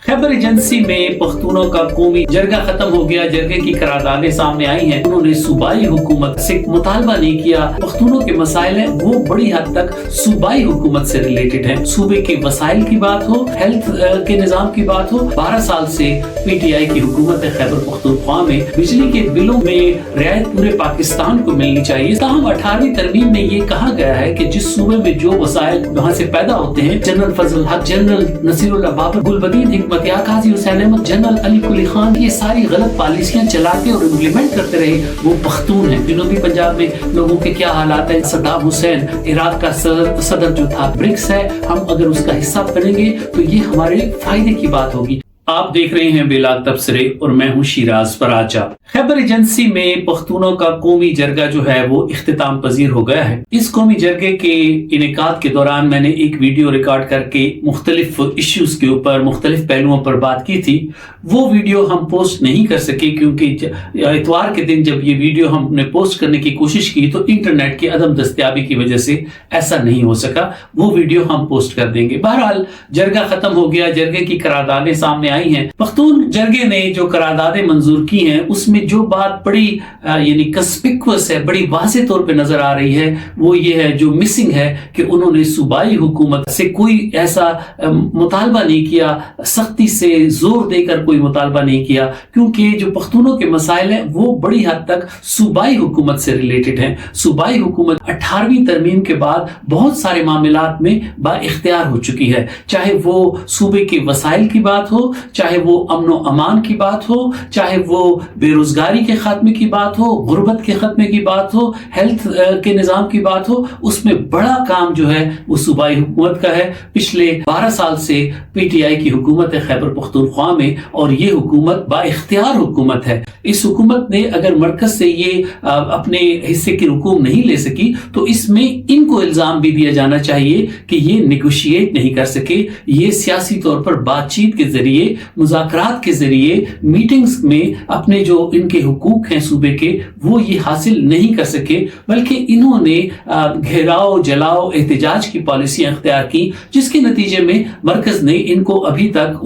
Khyber agency में पख्तूनों का कौमी जरगा खत्म हो गया। जरगे की करारदादें सामने आई हैं। उन्होंने सूबाई हुकूमत से मुतालबा नहीं किया। पख्तूनों के मसाइल हैं वो बड़ी हद तक सूबाई हुकूमत से रिलेटेड हैं। सूबे के वसाइल की बात हो, हेल्थ के निजाम की बात हो, 12 साल से पीटीआई की हुकूमत है खैबर पख्तूनख्वा में बिजली के बिलों में रियायत पूरे पाकिस्तान को मिलनी चाहिए। ताहम 18वीं तरमीम में ये कहा गया है कि जिस सूबे में जो वसाइल वहाँ से पैदा होते हैं, जनरल फजल हक, जनरल नसीरुल्लाह बाबर, गुलबदीन हिकमत, काजी हुसैन अहमद, जनरल अली कुली खान, ये सारी गलत पॉलिसियां चलाते और इम्प्लीमेंट करते रहे वो पख्तून हैं। जनूबी पंजाब में लोगों के क्या हालात हैं। सद्दाम हुसैन इराक का सदर जो था, ब्रिक्स है, हम अगर उसका हिस्सा बनेंगे तो ये हमारे फायदे की बात होगी। आप देख रहे हैं बेलाग तबसरे और मैं हूं शिराज फराचा। खैबर एजेंसी में पख्तूनों का कौमी जरगा जो है वो इख्तिताम पजीर हो गया है। इस कौमी जरगे के इनेकाद के दौरान मैंने एक वीडियो रिकॉर्ड करके मुख्तलिफ इश्यूज के ऊपर, मुख्तलिफ पहलुओं पर बात की थी। वो वीडियो हम पोस्ट नहीं कर सके क्योंकि इतवार के दिन जब ये वीडियो हमने पोस्ट करने की कोशिश की तो इंटरनेट की अदम दस्तयाबी की वजह से ऐसा नहीं हो सका। वो वीडियो हम पोस्ट कर देंगे। बहरहाल जरगा खत्म हो गया। जरगे की करारदादें सामने आई हैं। पख्तून जरगे ने जो करारदादें मंजूर की हैं उसमें जो बात बड़ी यानी कंस्पिक्वस है, बड़ी वाज़ेह तौर पे नजर आ रही है, वो ये है, जो मिसिंग है कि उन्होंने सूबाई हुकूमत से कोई ऐसा मुतालबा नहीं किया, सख्ती से जोर देकर कोई मुतालबा नहीं किया, क्योंकि जो पख्तूनों के मसाइल हैं वो बड़ी हद तक सूबाई हुकूमत से रिलेटेड हैं। सूबाई हुकूमत 18वीं तरमीम के बाद बहुत सारे मामलात में बाइख्तियार हो चुकी है, चाहे वो सूबे के वसाइल की बात हो, चाहे वो अमन व अमान की बात हो, चाहे वो बेरोजगारी के खात्मे की बात हो, गुर्बत के खात्मे की बात हो, हेल्थ के निजाम की बात हो, उसमें बड़ा काम जो है वो सूबाई हुकूमत का है। पिछले 12 साल से पीटीआई की हुकूमत है खैबर पख्तूनख्वा में और ये हुकूमत बाइख्तियार हुकूमत है। इस हुकूमत ने अगर मरकज से ये अपने हिस्से की रकूम नहीं ले सकी तो इसमें इनको इल्जाम भी दिया जाना चाहिए कि ये नेगोशिएट नहीं कर सके, ये सियासी तौर पर बातचीत के जरिए, मुज़ाकरात के जरिए, मीटिंग्स में अपने जो इनके हुकूक हैं सूबे के वो ये हासिल नहीं कर सके, बल्कि इन्होंने घेराव, जलाओ, एहतजाज की पॉलिसियां इख्तियार की, जिसके नतीजे में मरकज ने इनको अभी तक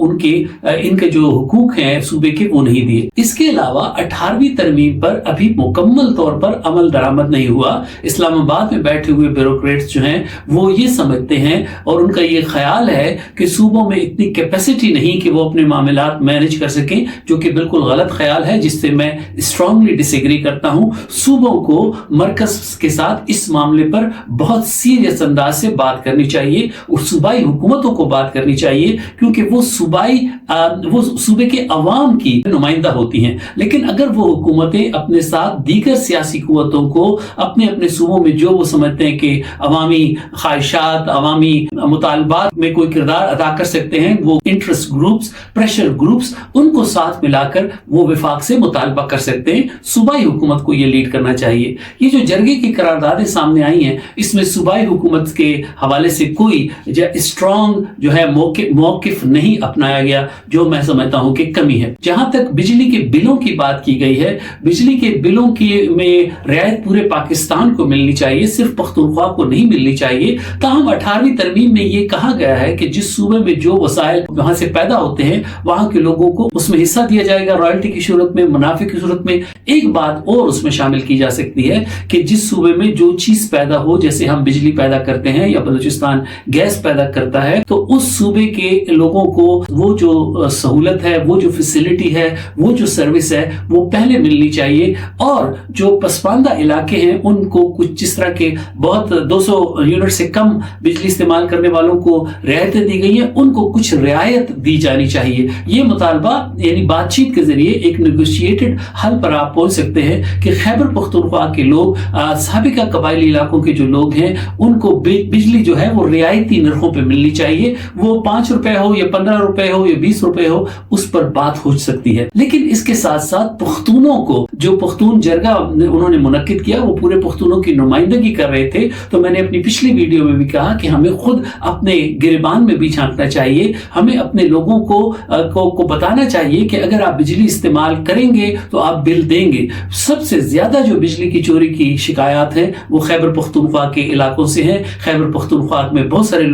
इनके जो हुकूक हैं सूबे के वो नहीं दिए। इसके अलावा 18वीं तरमीम पर अभी मुकम्मल तौर पर अमल दरामद नहीं हुआ। इस्लामाबाद में बैठे हुए ब्यूरोक्रेट्स जो हैं वो ये समझते हैं और उनका ये ख्याल है कि सूबों में इतनी कैपेसिटी नहीं कि वो अपने मामलात मैनेज कर सकें, जो कि बिल्कुल गलत ख्याल है, जिससे मैं स्ट्रांगली डिसएग्री करता हूं। सूबों को मरकज के साथ इस मामले पर बहुत सीरियस अंदाज से बात करनी चाहिए और सूबाई हुकूमतों को बात करनी चाहिए, क्योंकि वो सूबे के अवाम की नुमाइंदा होती हैं। लेकिन अगर वो हुकूमतें अपने साथ दीगर सियासी कुव्वतों को अपने अपने सूबों में जो वो समझते हैं कि अवामी ख्वाहिशात, अवामी मुतालबात में कोई किरदार अदा कर सकते हैं, वो इंटरेस्ट ग्रुप्स, प्रेशर ग्रुप्स, उनको साथ मिलाकर वो विफाक से मुतालबा कर सकते हैं। सूबाई हुकूमत को ये लीड करना चाहिए। ये जो जरगे की करारदादें सामने आई हैं इसमें सूबाई हुकूमत के हवाले से कोई स्ट्रॉन्ग जो है मौकिफ नहीं अपनाया गया, जो मैं समझता हूं कि कमी है। जहां तक बिजली के बिलों की बात की गई है, बिजली के बिलों की में रियायत पूरे पाकिस्तान को मिलनी चाहिए, सिर्फ पख्तूनख्वा को नहीं मिलनी चाहिए। ताहम 18वीं तरमीम में ये कहा गया है कि जिस सूबे में जो वसाइल वहां से पैदा होते हैं वहां के लोगों को उसमें हिस्सा दिया जाएगा, रॉयल्टी की सूरत में, मुनाफे की सूरत में। एक बात और उसमें शामिल की जा सकती है कि जिस सूबे में जो चीज पैदा हो, जैसे हम बिजली पैदा करते हैं या बलूचिस्तान गैस पैदा करता है, तो उस सूबे के लोगों को वो जो सहूलत है, वो जो फैसिलिटी है, वो जो सर्विस है वो पहले मिलनी चाहिए। और जो पसमानदा इलाके हैं उनको कुछ जिस तरह के बहुत 200 यूनिट से कम बिजली इस्तेमाल करने वालों को रियायतें दी गई हैं, उनको कुछ रियायत दी जानी चाहिए। ये मुतालबा यानी बातचीत के जरिए एक नेगोशिएटेड हल पर आप पहुंच सकते हैं कि खैबर पख्तूनख्वा के लोग, साबिका कबायली इलाकों के जो लोग हैं, उनको बिजली जो है वो रियायती नरखों पे मिलनी चाहिए। वो 5 रुपए हो या 15 रुपए हो या 20 रुपए हो, उस पर बात हो सकती है। लेकिन इसके साथ साथ पख्तूनों को, जो पख्तून जरगा उन्होंने मुनक्किद किया, वो पूरे पख्तूनों की नुमाइंदगी कर रहे थे। तो मैंने अपनी पिछली वीडियो में भी कहा कि हमें खुद अपने गिरबान में भी झांकना चाहिए, हमें अपने लोगों को को बताना चाहिए कि अगर आप बिजली इस्तेमाल करेंगे तो आप बिल देंगे। सबसे ज्यादा जो बिजली की चोरी की शिकायत है वो खैबर पख्तूनख्वा के इलाकों से हैं। खैबर पख्तूनख्वा में बहुत सारे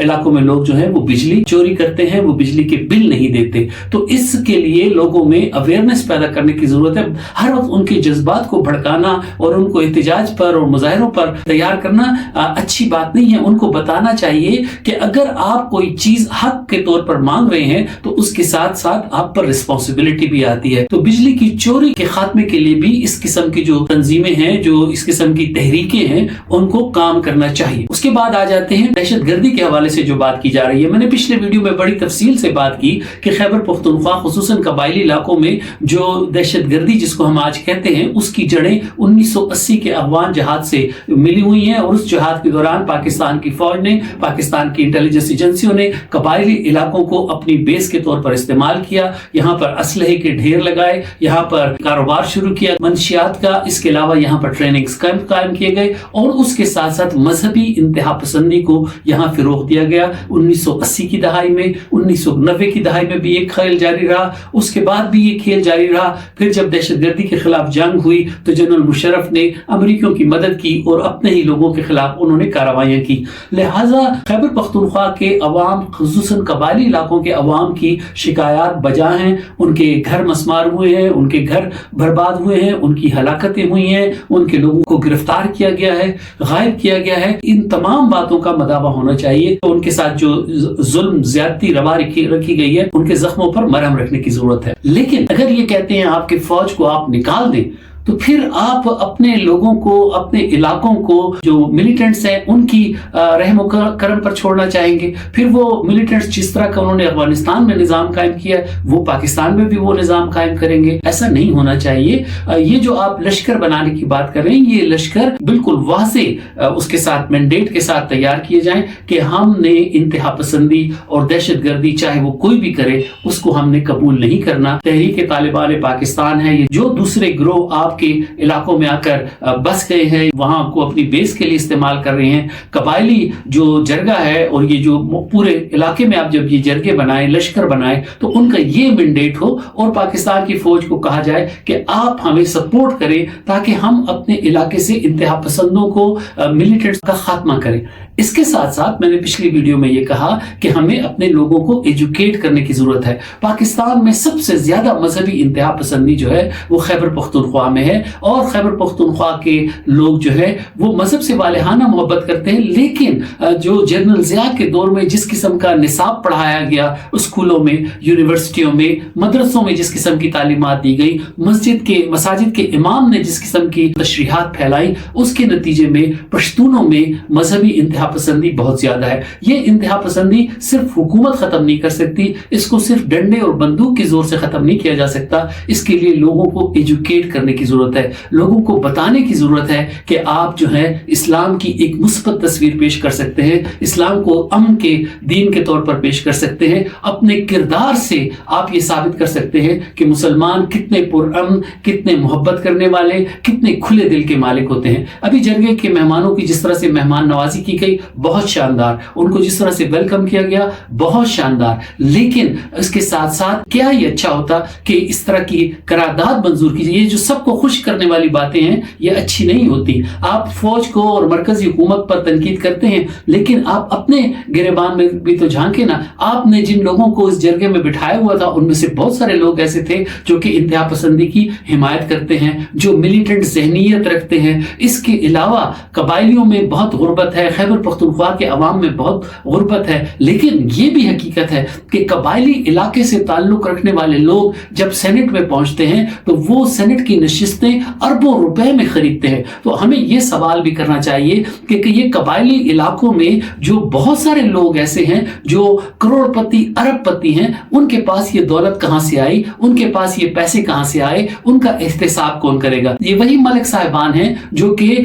इलाकों में लोग जो हैं वो बिजली चोरी करते हैं, वो बिजली के बिल नहीं देते। तो इसके लिए लोगों में अवेयरनेस पैदा करने की जरूरत है। हर वक्त उनके जज्बात को भड़काना और उनको एहतजाज पर और मुजाहरों पर तैयार करना अच्छी बात नहीं है। उनको बताना चाहिए कि अगर आप कोई चीज हक के तौर पर मांग रहे हैं तो उसके साथ साथ आप पर रिस्पॉन्सिबिलिटी भी आती है। तो बिजली की चोरी के खात्मे के लिए भी इस किस्म की जो तंजीमें हैं, जो इस किस्म की तहरीकें हैं, उनको काम करना चाहिए। उसके बाद आ जाते हैं दहशतगर्दी के हवाले से जो बात की जा रही है। मैंने पिछले वीडियो में बड़ी तफसील से बात की कि खैबर पख्तूनख्वा खुसूसन कबायली इलाकों में जो दहशतगर्दी जिसको हम आज कहते हैं उसकी जड़ें 1980 के अफगान जहाद से मिली हुई हैं। और उस जहाद के दौरान पाकिस्तान की फौज ने, पाकिस्तान की इंटेलिजेंस एजेंसियों ने कबायली इलाकों को अपनी बेस के तौर पर इस्तेमाल किया। यहाँ पर असलहे के ढेर लगाए, यहाँ पर कारोबार शुरू किया मंशियात का। इसके अलावा यहाँ पर ट्रेनिंग कैंप कायम किए गए और उसके साथ साथ मजहबी इंतहा पसंदी को यहाँ फिरोग दिया गया। 1980 की दहाई में, 1990 की दहाई में भी एक खेल जारी रहा, उसके बाद भी ये खेल जारी रहा। फिर जब दहशतगर्दी के खिलाफ जंग हुई तो जनरल मुशर्रफ ने अमेरिकियों की मदद की और अपने ही लोगों के खिलाफ उन्होंने कार्रवाइयां की। लिहाजा खैबर पख्तूनख्वा के अवाम, खुसूसन कबायली इलाकों के अवाम की शिकायत बजा हैं। उनके घर मसमार हुए हैं, उनके घर बर्बाद हुए हैं, उनकी हलाकतें हुई हैं, उनके लोगों को गिरफ्तार किया गया है, गायब किया गया है। इन तमाम बातों का मदावा होना चाहिए। तो उनके साथ जो जुल्म ज्यादती रवा रखी गई है, उनके जख्मों पर मरहम रखने की जरूरत है। लेकिन अगर ये कहते हैं आपके फौज को आप निकाल दें तो फिर आप अपने लोगों को, अपने इलाकों को, जो मिलिटेंट्स हैं उनकी रहम करम पर छोड़ना चाहेंगे। फिर वो मिलिटेंट्स जिस तरह का उन्होंने अफगानिस्तान में निजाम कायम किया वो पाकिस्तान में भी वो निजाम कायम करेंगे। ऐसा नहीं होना चाहिए। ये जो आप लश्कर बनाने की बात कर रहे हैं, ये लश्कर बिल्कुल वाज़े उसके साथ मैंडेट के साथ तैयार किए जाएं कि हमने इंतहा पसंदी और दहशतगर्दी चाहे वो कोई भी करे उसको हमने कबूल नहीं करना। तहरीक तालिबान पाकिस्तान है, ये जो दूसरे ग्रोह आप के इलाकों में आकर बस गए हैं, वहां को अपनी बेस के लिए इस्तेमाल कर रहे हैं। कबायली जो जरगा है और ये जो पूरे इलाके में आप जब ये जरगे बनाए, लश्कर बनाए, तो उनका ये मैंडेट हो और पाकिस्तान की फौज को कहा जाए कि आप हमें सपोर्ट करें ताकि हम अपने इलाके से इंतहा पसंदों को, मिलिटेंट्स का खात्मा करें। इसके साथ साथ मैंने पिछली वीडियो में ये कहा कि हमें अपने लोगों को एजुकेट करने की जरूरत है। पाकिस्तान में सबसे ज्यादा मजहबी इंतहा पसंदी जो है वो खैबर पख्तूनख्वा में है और खैबर पख्तूनख्वा के लोग जो है वो मजहब से वालेहाना मोहब्बत करते हैं। लेकिन जो जनरल ज़िया के दौर में जिस किस्म का निसाब पढ़ाया गया स्कूलों में, यूनिवर्सिटियों में, मदरसों में जिस किस्म की तालीमात दी गई, मसाजिद के इमाम ने जिस किस्म की तशरीहात फैलाई, उसके नतीजे में पश्तूनों में मजहबी इंतहा पसंदी बहुत ज्यादा है। ये इंतहा पसंदी सिर्फ हुकूमत खत्म नहीं कर सकती, इसको सिर्फ डंडे और बंदूक के जोर से खत्म नहीं किया जा सकता। इसके लिए लोगों को एजुकेट करने की जरूरत है, लोगों को बताने की जरूरत है कि आप जो है इस्लाम की एक मुस्बत तस्वीर पेश कर सकते हैं, इस्लाम को अमन के दीन के तौर पर पेश कर सकते हैं। अपने किरदार से आप ये साबित कर सकते हैं कि मुसलमान कितने पुरअमन, कितने मोहब्बत करने वाले, कितने खुले दिल के मालिक होते हैं। अभी जरगे के मेहमानों की जिस तरह से मेहमान नवाजी की गई, बहुत शानदार, उनको जिस तरह से वेलकम किया गया बहुत शानदार। लेकिन इसके साथ साथ क्या ही अच्छा होता कि इस तरह की करारदाद मंजूर कीजिए। ये जो सबको खुश करने वाली बातें हैं ये अच्छी नहीं होती। आप फौज को और मरकजी हुकूमत पर तनकीद करते हैं, लेकिन आप अपने गिरेबान में भी तो झांके ना। आपने जिन लोगों को इस जरगे में बिठाया हुआ था उनमें से बहुत सारे लोग ऐसे थे जो कि इंतहा पसंदी की हिमायत करते हैं, जो मिलिटेंट ज़हनियत रखते हैं। इसके अलावा कबायलियों में बहुत गुर्बत है, खैबर पख्तूनख्वा के अवाम में बहुत गुर्बत है। लेकिन ये भी हकीकत है कि कबायली इलाके से ताल्लुक रखने वाले लोग जब सेनेट में पहुंचते हैं तो वो सेनेट की नशिस्तें अरबों रुपए में खरीदते हैं। तो हमें ये सवाल भी करना चाहिए कि ये कबायली इलाकों में जो बहुत सारे लोग ऐसे हैं जो करोड़पति, अरबपति हैं, उनके पास ये दौलत कहां से आई, उनके पास ये पैसे कहां से आए, उनका एहतिसाब कौन करेगा? ये वही मलिक साहिबान हैं जो कि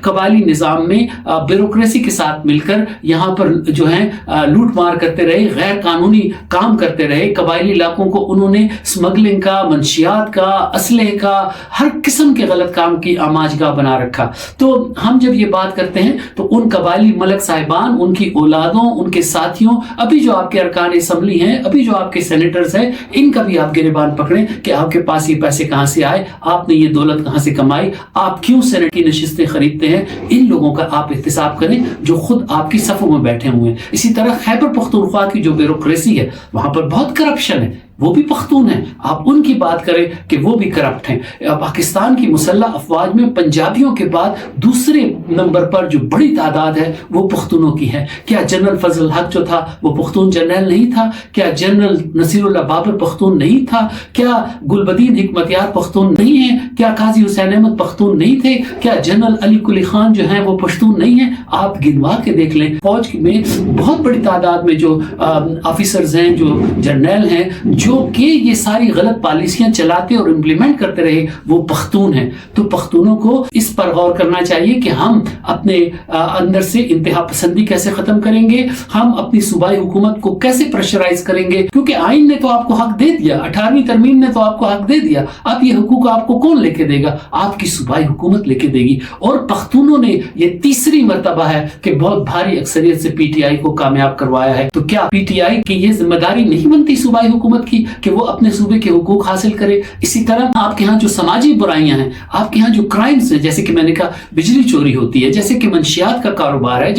कबायली निजाम में ब्यूरोक्रेसी के साथ मिलकर यहाँ पर जो है लूट मार करते रहे, गैर कानूनी काम करते रहे। कबायली इलाकों को उन्होंने स्मगलिंग का, मंशियात का, असलहे का, ہر قسم کے غلط کام کی آماجگاہ بنا رکھا. تو ہم جب یہ بات کرتے ہیں تو ان قبائلی ملک صاحبان، ان کی اولادوں، ان کے ساتھیوں، ابھی جو آپ کے ارکان اسمبلی ہیں، ابھی جو آپ کے سینیٹرز ہیں، ان کا بھی آپ گریبان پکڑیں کہ آپ کے پاس یہ پیسے کہاں سے آئے، آپ نے یہ دولت کہاں سے کمائی، آپ کیوں سینٹ کی نشستیں خریدتے ہیں. ان لوگوں کا آپ احتساب کریں جو خود آپ کی صفوں میں بیٹھے ہوئے ہیں. اسی طرح خیبر پختونخوا کی جو بیوروکریسی ہے، وہاں پر بہت کرپشن ہے، وہ بھی پختون ہیں. آپ ان کی بات کریں کہ وہ بھی کرپٹ ہیں. پاکستان کی مسلح افواج میں پنجابیوں کے بعد دوسرے نمبر پر جو بڑی تعداد ہے وہ پختونوں کی ہے. کیا جنرل فضل الحق جو تھا وہ پختون جنرل نہیں تھا؟ کیا جنرل نصیر اللہ بابر پختون نہیں تھا؟ کیا گلبدین حکمتیار پختون نہیں ہیں؟ کیا قاضی حسین احمد پختون نہیں تھے؟ کیا جنرل علی قلی خان جو ہیں وہ پشتون نہیں ہیں؟ آپ گنوا کے دیکھ لیں. فوج میں بہت بڑی تعداد میں جو آفیسرز ہیں، جو جرنیل ہیں، جو کہ یہ ساری غلط پالیسیاں چلاتے اور امپلیمنٹ کرتے رہے، وہ پختون ہیں. تو پختونوں کو اس پر غور کرنا چاہیے کہ ہم اپنے اندر سے انتہا پسندی کیسے ختم کریں گے، ہم اپنی صوبائی حکومت کو کیسے پریشرائز کریں گے. کیونکہ آئین نے تو آپ کو حق دے دیا، 18ویں ترمیم نے تو آپ کو حق دے دیا. اب یہ حقوق آپ کو کون لے کے دے گا؟ آپ کی صوبائی حکومت لے کے دے گی. اور پختونوں نے یہ تیسری مرتبہ ہے کہ بہت بھاری اکثریت سے پی ٹی آئی کو کامیاب کروایا ہے. تو کیا پی ٹی آئی کی یہ ذمہ داری نہیں بنتی صوبائی حکومت کی کہ وہ اپنے صوبے کے حقوق حاصل کرے؟ اسی طرح آپ کے ہاں جو سماجی برائیاں ہیں، آپ کے ہاں جو کرائمز ہیں، جیسے کہ میں نے کہا بجلی چوری ہوتی ہے، جیسے کہ منشیات کا کاروبار ہے،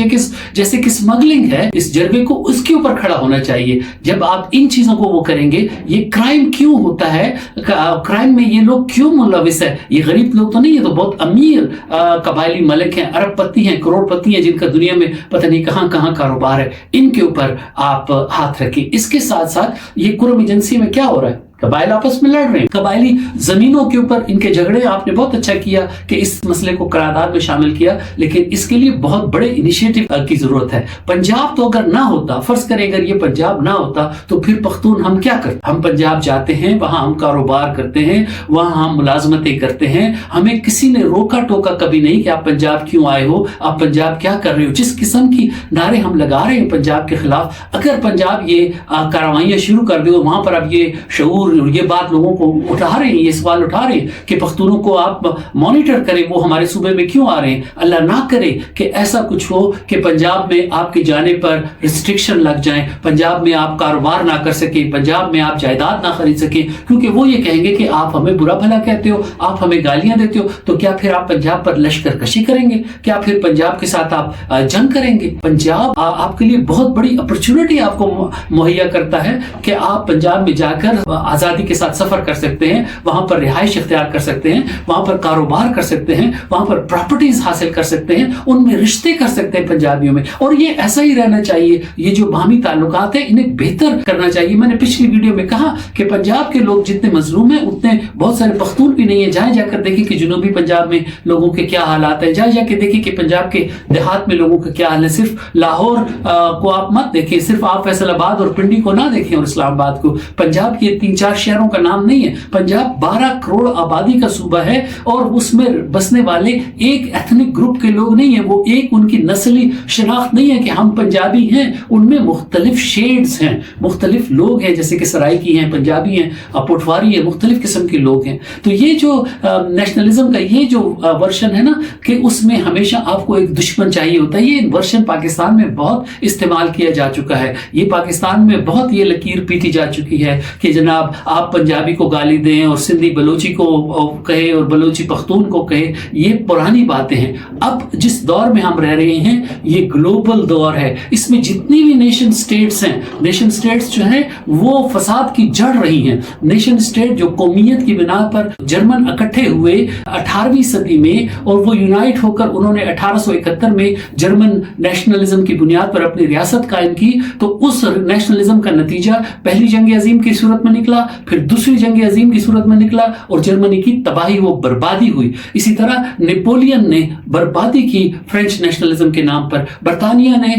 جیسے کہ اسمگلنگ ہے، اس جرگے کو اس کے اوپر کھڑا ہونا چاہیے. جب آپ ان چیزوں کو وہ کریں گے، یہ کرائم کیوں ہوتا ہے، کرائم میں یہ لوگ کیوں ملوث ہے؟ یہ غریب لوگ تو نہیں، یہ تو بہت امیر قبائلی ملک ہیں، ارب پتی ہیں، کروڑ پتی ہیں، جن کا دنیا میں پتہ نہیں کہاں کہاں کاروبار ہے. ان کے اوپر آپ ہاتھ رکھیں. اس کے ساتھ ساتھ یہ قرم ایجنسی میں کیا ہو رہا ہے؟ قبائل آپس میں لڑ رہے ہیں، قبائلی زمینوں کے اوپر ان کے جھگڑے. آپ نے بہت اچھا کیا کہ اس مسئلے کو قرارداد میں شامل کیا، لیکن اس کے لیے بہت بڑے انیشیٹو کی ضرورت ہے. پنجاب تو اگر نہ ہوتا، فرض کریں اگر یہ پنجاب نہ ہوتا تو پھر پختون ہم کیا کرتے؟ ہم پنجاب جاتے ہیں، وہاں ہم کاروبار کرتے ہیں، وہاں ہم ملازمتیں کرتے ہیں. ہمیں کسی نے روکا ٹوکا کبھی نہیں کہ آپ پنجاب کیوں آئے ہو، آپ پنجاب کیا کر رہے ہو. جس قسم کی نعرے ہم لگا رہے ہیں پنجاب کے خلاف، اگر پنجاب یہ کارروائیاں شروع کر دے اور وہاں پر اب یہ شعور اور یہ بات لوگوں کو اٹھا رہے ہیں، یہ سوال اٹھا رہے ہیں کہ پختونوں کو آپ مانیٹر کریں، وہ ہمارے صوبے میں کیوں آ رہے ہیں. اللہ نہ کرے کہ ایسا کچھ ہو کہ پنجاب میں آپ کے جانے پر ریسٹرکشن لگ جائیں، پنجاب میں آپ کاروبار نہ کر سکیں، پنجاب میں آپ جائیداد نہ خرید سکیں، کیونکہ وہ یہ کہیں گے کہ آپ ہمیں برا بھلا کہتے ہو، آپ ہمیں گالیاں دیتے ہو. تو کیا پھر آپ پنجاب پر لشکر کشی کریں گے؟ کیا پھر پنجاب کے ساتھ آپ جنگ کریں گے؟ پنجاب آپ کے لیے بہت بڑی اپرچونٹی آپ کو مہیا کرتا ہے کہ آپ پنجاب میں جا کر آزادی کے ساتھ سفر کر سکتے ہیں، وہاں پر رہائش اختیار کر سکتے ہیں، وہاں پر کاروبار کر سکتے ہیں، وہاں پر پراپرٹیز حاصل کر سکتے ہیں، ان میں رشتے کر سکتے ہیں پنجابیوں میں. اور یہ ایسا ہی رہنا چاہیے. یہ جو باہمی تعلقات ہیں انہیں بہتر کرنا چاہیے. میں نے پچھلی ویڈیو میں کہا کہ پنجاب کے لوگ جتنے مظلوم ہیں اتنے بہت سارے پختون بھی نہیں ہیں. جائیں جا کر دیکھیں کہ جنوبی پنجاب میں لوگوں کے کیا حالات ہیں، جائیں جا کے دیکھیں کہ پنجاب کے دیہات میں لوگوں کا کیا حال ہے. صرف لاہور کو آپ مت دیکھیں، صرف آپ فیصل آباد اور پنڈی کو نہ دیکھیں اور اسلام آباد کو. پنجاب کے 3-4 شہروں کا نام نہیں ہے. پنجاب 12 کروڑ آبادی کا صوبہ ہے اور اس میں بسنے والے ایک ایتھنک گروپ کے لوگ نہیں ہیں. وہ ایک ان کی نسلی شناخت نہیں ہے کہ ہم پنجابی ہیں. ان میں مختلف شیڈز ہیں، مختلف لوگ ہیں، جیسے کہ سرائکی ہیں، پنجابی ہیں، پٹواری ہیں، مختلف قسم کے لوگ ہیں. تو یہ جو نیشنلزم کا یہ جو ورشن ہے نا کہ اس میں ہمیشہ آپ کو ایک دشمن چاہیے ہوتا ہے. یہ ورشن پاکستان میں بہت استعمال کیا جا چکا ہے. یہ پاکستان میں بہت یہ لکیر پیٹی جا چکی ہے کہ جناب آپ پنجابی کو گالی دیں اور سندھی بلوچی کو کہے اور بلوچی پختون کو کہے. یہ پرانی باتیں ہیں. اب جس دور میں ہم رہ رہے ہیں یہ گلوبل دور ہے. اس میں جتنی بھی نیشن سٹیٹس ہیں، نیشن سٹیٹس جو ہیں وہ فساد کی جڑ رہی ہیں. نیشن سٹیٹ جو قومیت کی بنا پر جرمن اکٹھے ہوئے 18ویں صدی میں اور وہ یونائٹ ہو کر انہوں نے 1871 میں جرمن نیشنلزم کی بنیاد پر اپنی ریاست قائم کی. تو اس نیشنلزم کا نتیجہ پہلی جنگ عظیم کی صورت میں نکلا، پھر دوسری جنگ عظیم کی صورت میں نکلا اور جرمنی کی تباہی و بربادی ہوئی. اسی طرح نیپولین نے بربادی کی فرینچ نیشنلزم کے نام پر. برطانیہ نے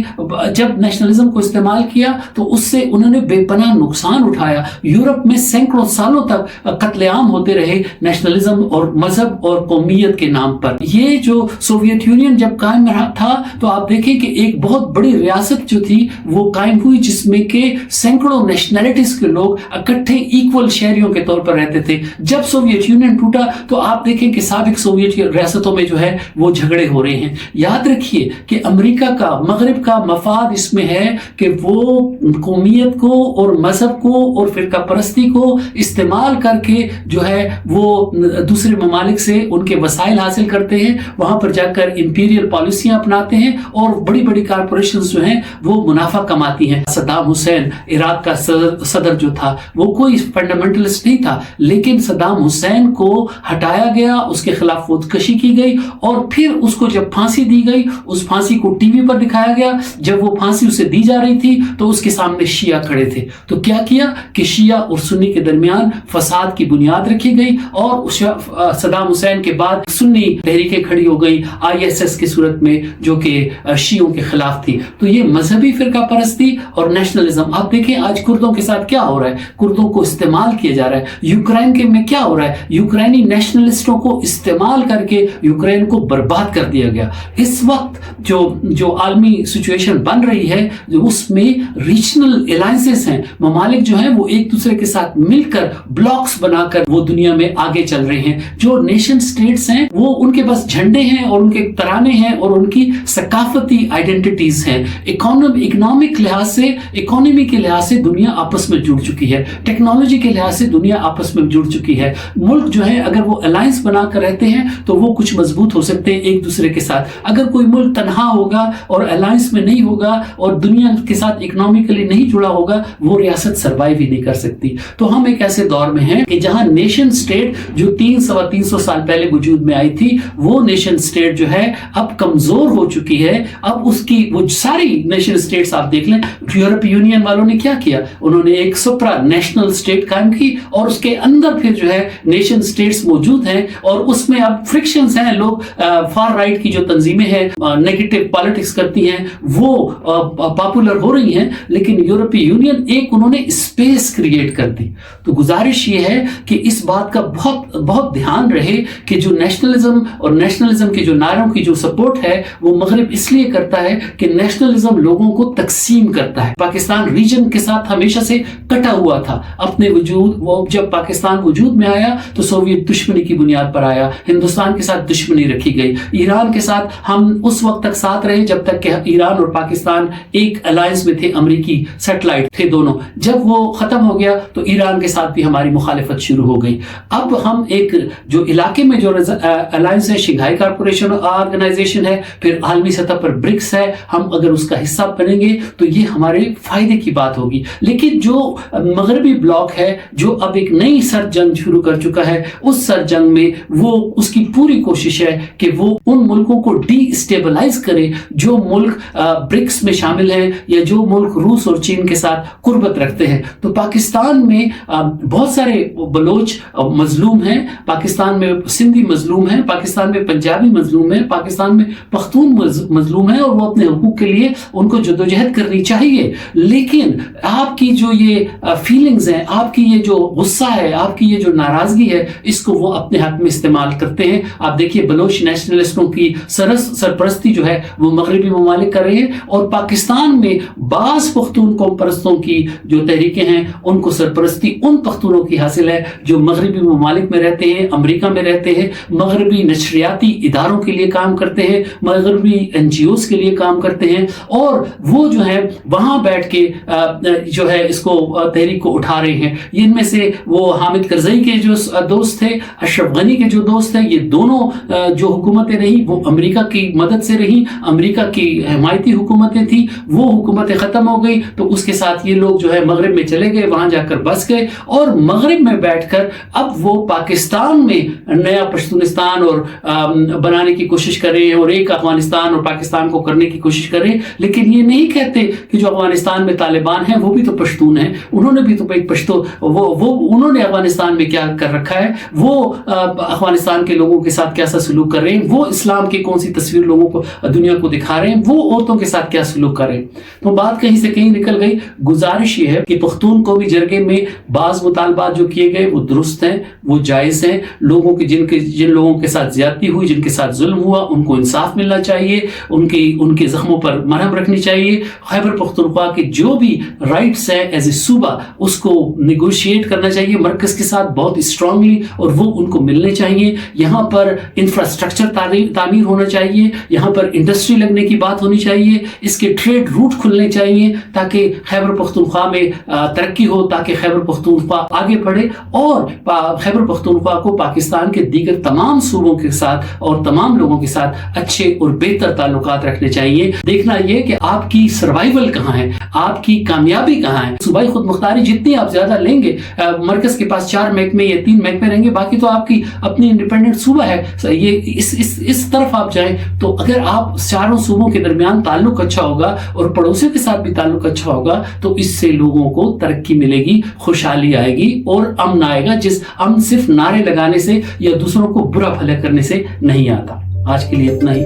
جب نیشنلزم کو استعمال کیا تو اس سے انہوں نے بے پناہ نقصان اٹھایا. یورپ میں سینکڑوں سالوں تک قتل عام ہوتے رہے نیشنلزم اور مذہب اور قومیت کے نام پر. یہ جو سوویت یونین جب قائم رہا تھا تو آپ دیکھیں کہ ایک بہت بڑی ریاست جو تھی وہ قائم ہوئی جس میں کہ سینکڑوں نیشنلٹیز کے لوگ اکٹھے इक्वल शहरियों के तौर पर रहते थे। जब सोवियत यूनियन टूटा तो आप देखें कि साबिक सोवियत रियासतों में जो है वो झगड़े हो रहे हैं। याद रखिए कि अमेरिका का, मगरिब का मफाद इसमें है कि वो कौमियत को और मजहब को और फिरका परस्ती को इस्तेमाल करके जो है वो दूसरे ममालिक से उनके वसाइल हासिल करते हैं, वहां पर जाकर इंपीरियल पॉलिसियां अपनाते हैं और बड़ी बड़ी कारपोरेशंस जो हैं वो मुनाफा कमाती हैं। सद्दाम हुसैन इराक का सदर जो था वो कोई फंडामेंटलिस्ट नहीं था, लेकिन सद्दाम हुसैन को हटाया गया, उसके खिलाफ खुदकशी की गई और फिर उसको जब फांसी दी गई, उस फांसी को टीवी पर दिखाया गया। जब वो फांसी उसे दी जा रही थी तो उसके सामने शिया खड़े थे, तो क्या किया कि शिया और सुन्नी के दरमियान फसाद की बुनियाद रखी गई और सद्दाम हुसैन के बाद सुन्नी तहरीकें खड़ी हो गई ISS की सूरत में, जो कि शियों के खिलाफ थी। तो ये मजहबी फिरका परस्ती और नेशनलिज्म, आप देखें आज कुर्दों के साथ क्या हो रहा है, कुर्दों को इस्तेमाल किया जा रहा है। यूक्रेन के में क्या हो रहा है, यूक्रेनी नेशनलिस्टों को इस्तेमाल करके यूक्रेन को बर्बाद कर दिया गया। इस वक्त जो आलमी सिचुएशन बन रही है, जो उसमें रीजनल अलायंसेस हैं, ममालिक जो हैं वो एक दूसरे के साथ मिलकर ब्लॉक्स बनाकर वो दुनिया में आगे चल रहे हैं। जो नेशन स्टेट्स हैं वो उनके पास झंडे हैं और उनके तराने हैं और उनकी सकाफती आइडेंटिटीज हैं। इकोनॉमिक लिहाज से, इकोनॉमी के लिहाज से दुनिया आपस में जुड़ चुकी है, टेक्नोलॉजी के लिहाज से दुनिया आपस में जुड़ चुकी है। मुल्क जो है अगर वो अलायंस बनाकर रहते हैं तो वो कुछ मजबूत हो सकते हैं एक दूसरे के साथ। अगर कोई मुल्क तनहा होगा और अलायंस में नहीं होगा और दुनिया के साथ इकोनॉमिकली नहीं जुड़ा होगा, वो रियासत सर्वाइव ही नहीं कर सकती। तो हम एक ऐसे दौर में हैं कि जहां नेशन स्टेट जो 300 साल पहले वजूद में आई थी, वो नेशन स्टेट जो है अब कमजोर हो चुकी है। अब उसकी वो सारी नेशन स्टेट्स आप देख लें, यूरोपीय यूनियन वालों ने क्या किया, उन्होंने एक सुप्रा नेशनल स्टेट कायम की और उसके अंदर फिर जो है नेशन स्टेट्स मौजूद हैं और उसमें अब फ्रिक्शंस हैं। लोग फार राइट की जो तंजीमें हैं, नेगेटिव पॉलिटिक्स करती हैं, वो पॉपुलर हो रही हैं, लेकिन यूरोपीय यूनियन एक उन्होंने स्पेस क्रिएट कर दी। तो गुजारिश ये है कि इस बात का बहुत बहुत ध्यान रहे कि जो नेशनलिज्म और नेशनलिज्म के जो नारों की जो सपोर्ट है वो मगरिब इसलिए करता है कि नेशनलिज्म लोगों को तकसीम करता है। पाकिस्तान रीजन के साथ हमेशा से कटा हुआ था अपने वजूद। वो जब पाकिस्तान वजूद में आया तो सोवियत दुश्मनी की बुनियाद पर आया, हिंदुस्तान के साथ दुश्मनी रखी गई, ईरान के साथ हम उस वक्त तक साथ रहे जब तक कि ईरान और पाकिस्तान एक अलायंस में थे, अमेरिकी सैटेलाइट थे दोनों। जब वो खत्म हो गया तो ईरान के साथ भी हमारी मुखालिफत शुरू हो गई। अब हम एक जो इलाके में जो अलायंस है, शंघाई कॉर्पोरेशन ऑर्गेनाइजेशन है, फिर आलमी सतह पर ब्रिक्स है, हम अगर उसका हिस्सा बनेंगे तो ये हमारे फायदे की बात होगी। लेकिन जो मगरबी ब्लॉक है जो अब एक नई सर जंग शुरू कर चुका है, उस सर जंग में वो उसकी पूरी कोशिश है कि वो उन मुल्कों को डिस्टेबलाइज करे जो मुल्क ब्रिक्स में शामिल हैं या जो मुल्क रूस और चीन के साथ कुर्बत रखते हैं। तो पाकिस्तान में बहुत सारे बलोच मजलूम हैं, पाकिस्तान में सिंधी मजलूम हैं, पाकिस्तान में पंजाबी मजलूम हैं, पाकिस्तान में पख्तून मजलूम हैं और वो अपने हुकूक के लिए उनको जद्दोजहद करनी चाहिए। लेकिन आपकी जो ये फीलिंग्स हैं, आपकी ये जो गुस्सा है, आपकी ये जो नाराजगी है, इसको वो अपने हक में इस्तेमाल करते हैं। आप देखिए बलोच नेशनलिस्टों की सरपरस्ती जो है वो मगरबी ममालिक कर रहे हैं और पाकिस्तान में बास पख्तून कौम परस्तों की जो तहरीकें हैं उनको सरपरस्ती उन पख्तूनों की हासिल है जो मगरबी ममालिक में रहते हैं, अमेरिका में रहते हैं, मगरबी नशरियाती इदारों के लिए काम करते हैं, मगरबी NGOs के लिए काम करते हैं और वो जो है वहां बैठ के जो है इसको तहरीक को उठा रहे हैं। इनमें से वो हामिद करजई के जो दोस्त थे, अशरफ गनी के जो दोस्त थे, ये दोनों जो हुकूमतें रही वो अमेरिका की मदद से रही, अमेरिका की हिमायती हुकूमतें थी, वो हुकूमतें खत्म हो गई तो उसके साथ ये लोग जो है मगरिब में चले गए, वहां जाकर बस गए और मगरिब में बैठकर अब वो पाकिस्तान में नया पश्तूनिस्तान और बनाने की कोशिश कर रहे हैं और एक अफगानिस्तान और पाकिस्तान को करने की कोशिश कर रहे हैं। लेकिन ये नहीं कहते कि जो अफगानिस्तान में तालिबान है वो भी तो पश्तून है, उन्होंने भी तो एक पश्तो वो उन्होंने अफगानिस्तान में क्या कर रखा है, वो अफगानिस्तान के लोगों के साथ कैसा सलूक कर रहे हैं, वो इस्लाम की कौन सी तस्वीर लोगों को दुनिया को दिखा रहे हैं, वो औरतों के साथ क्या सलूक कर रहे हैं। तो बात कहीं से कहीं निकल गई। गुजारिश ये है कि पख्तून को भी जरगे में बाज मुतालबात जो किए गए वो दुरुस्त हैं, वो जायज हैं। लोगों के जिन लोगों के साथ ज्यादती हुई, जिनके साथ जुल्म हुआ, उनको इंसाफ मिलना चाहिए, उनके जख्मों पर मरहम रखनी चाहिए। खैबर पख्तूनख्वा के जो भी राइट्स है एज ए सूबा उसको نیگوشیٹ کرنا چاہیے مرکز کے ساتھ بہت اسٹرانگلی، اور وہ ان کو ملنے چاہیے. یہاں پر انفراسٹرکچر تعمیر ہونا چاہیے، یہاں پر انڈسٹری لگنے کی بات ہونی چاہیے، اس کے ٹریڈ روٹ کھلنے چاہیے تاکہ خیبر پختونخوا میں ترقی ہو، تاکہ خیبر پختونخوا آگے بڑھے، اور خیبر پختونخوا کو پاکستان کے دیگر تمام صوبوں کے ساتھ اور تمام لوگوں کے ساتھ اچھے اور بہتر تعلقات رکھنے چاہیے. دیکھنا یہ کہ آپ کی سروائیول کہاں ہے، آپ کی کامیابی کہاں ہے. صوبائی خود مختاری جتنی آپ زیادہ لیں گے، مرکز کے پاس 4 محکمے یا 3 محکمے رہیں گے، باقی تو آپ کی اپنی انڈیپینڈنٹ صوبہ ہے. یہ اس طرف آپ جائیں تو اگر آپ چاروں صوبوں کے درمیان تعلق اچھا ہوگا اور پڑوسیوں کے ساتھ بھی تعلق اچھا ہوگا تو اس سے لوگوں کو ترقی ملے گی، خوشحالی آئے گی اور امن آئے گا، جس امن صرف نعرے لگانے سے یا دوسروں کو برا بھلا کرنے سے نہیں آتا. آج کے لیے اتنا ہی.